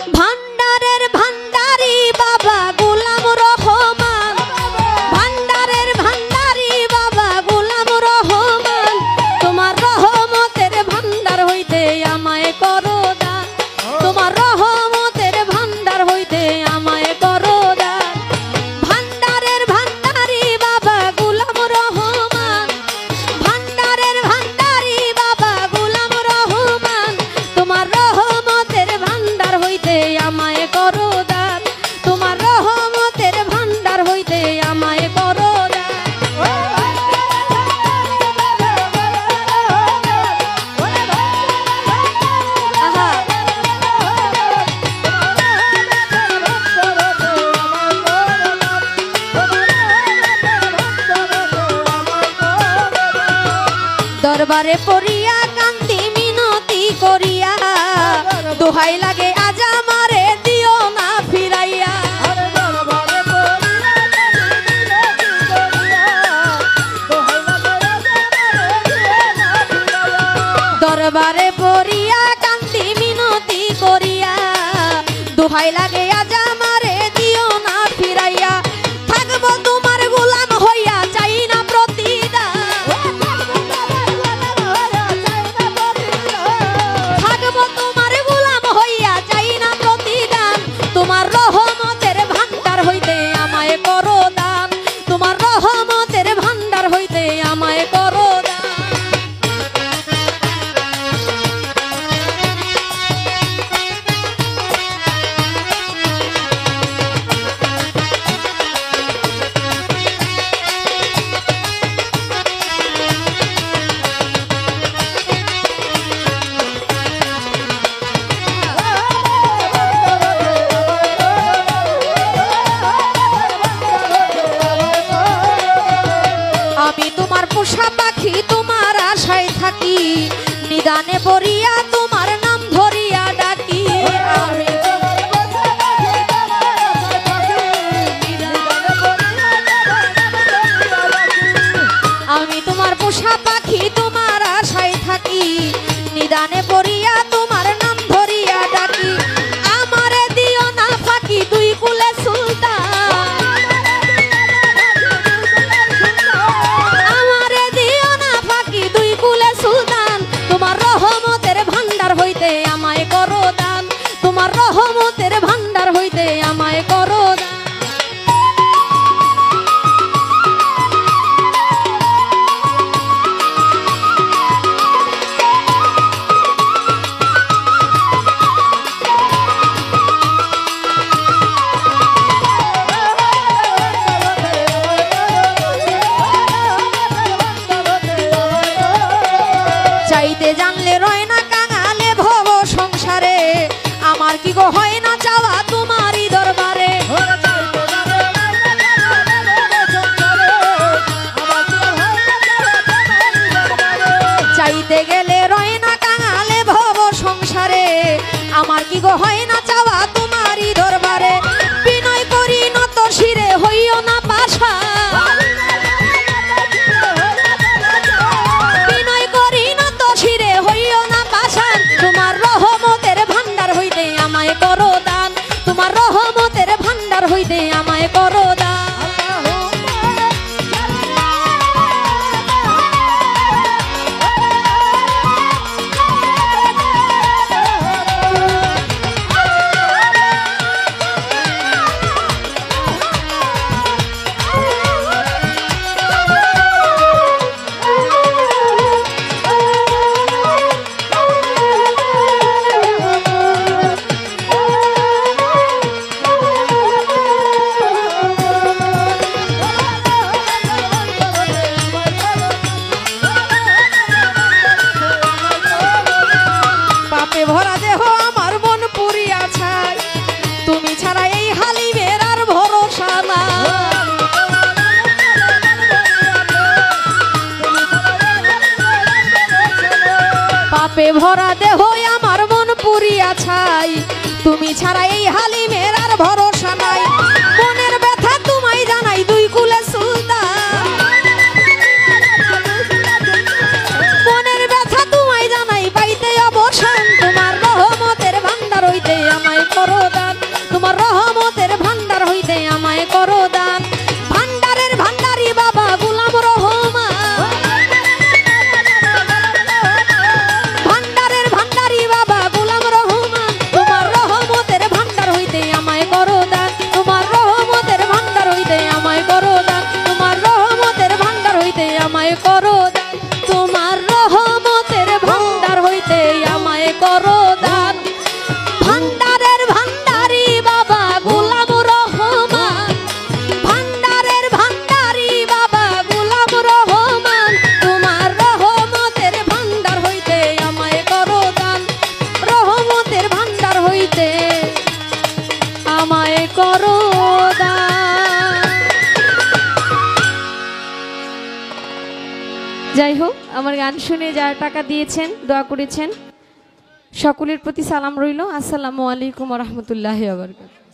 ভান্ডারের ভান্ডারি বাবা গোলাম রহমান, ভান্ডারের ভান্ডারি বাবা গোলাম রহমান, তোমার রহমতের ভান্ডার হইতে আমায় করো দান, তোমার রহমতের ভান্ডার হইতে আমায় করো দান। ভান্ডারের ভান্ডারি বাবা গোলাম রহমান, ভান্ডারের ভান্ডারি বাবা গোলাম রহমান, তোমার রহমতের ভান্ডার হইতে আমায় করো দান, তোমার রহমতের ভান্ডার হইতে আমায় করো দান। আহা দরবারে পড়িয়া কান্দি মিনতি করিয়া, দোহাই লাগে আজ আমারে দিও না ফিরাইয়া। দরবারে পড়িয়া কান্দি মিনতি করিয়া, দোহাই লাগে আজ আমারে দিও না ফিরাইয়া। থাকবো তোমার গোলাম হইয়া চাই না প্রতিদান, থাকবো তোমার গোলাম হইয়া চাই না প্রতিদান, তোমার রহমতের ভান্ডার হইতে আমায় করো দান, তোমার রহমতের ভান্ডার হইতে আমায় করো দান। আমি তোমার পোষা পাখি তোমার আশায় থাকি, নিদানে পড়িয়া তোমার নাম ধরিয়া ডাকি। আমি তোমার পোষা পাখি তোমার আশায় থাকি, নিদানে পড়িয়া তোমার নাম ধরিয়া ডাকি। আমারে দিও না ফাঁকি দুই কুলে সুলতান, আমারে দিও না ফাঁকি দুই কুলে সুলতান, তোমার রহমতের ভান্ডার হইতে আমায় করো দান, তোমার রহমতের ভান্ডার হইতে আমায় করো দান। চাইতে জানলে রয় না কাঙালে ভব সংসারে, আমার কি গো হয় না চাওয়া তোমারই দরবারে। চাইতে গেলে রয় না কাঙালে ভব সংসারে, আমার কি গো হয় না চাওয়া তোমারই দরবারে। বিনয় করি নত শিরে হইও না পাশা, বিনয় করি নত শিরে হইও না পাশান, তোমার রহমতের ভান্ডার হইতে আমায় করো দান, তোমার রহমতের ভান্ডার হইতে আমায় করো দান। পাপে ভরা দেহ আমার মন পুরিয়া ছাই, তুমি ছাড়া এই হালিমের আর ভরসা নাই। পাপে ভরা দেহ আমার মন পুরিয়া ছাই, তুমি ছাড়া এই হালিমের আর ভরসা নাই। মনের ব্যথা তোমায় জানাই দুই কুলে সুলতান, মনের ব্যথা তোমায় জানাই পাইতে অবসান, তোমার রহমতের ভান্ডার হইতে আমায় করো দান তোমার রহমতের ভান্ডার হইতে আমায় করো দান ভান্ডারের ভান্ডারি বাবা গোলাম রহমান ভান্ডারের ভান্ডারি বাবা গোলাম রহমান তোমার রহমতের ভান্ডার হইতে আমায় করো দান তোমার রহমতের ভান্ডার হইতে আমায় করো দান তোমার রহমতের ভান্ডার হইতে আমায় করো দান তোমার রহমতের ভান্ডার হইতে আমায় করো দান ভান্ডারের ভান্ডারি বাবা গোলাম রহমান ভান্ডারের ভান্ডারি বাবা গোলাম রহমান তোমার রহমতের ভান্ডার হইতে আমায় করো দান রহমতের ভান্ডার হইতে আমায় করো দান। যাই হোক আমার গান শুনে যারা টাকা দিয়েছেন দোয়া করেছেন সকলের প্রতি সালাম রইল। আসসালামু আলাইকুম ওয়া রাহমাতুল্লাহি ওয়া বারাকাতুহু।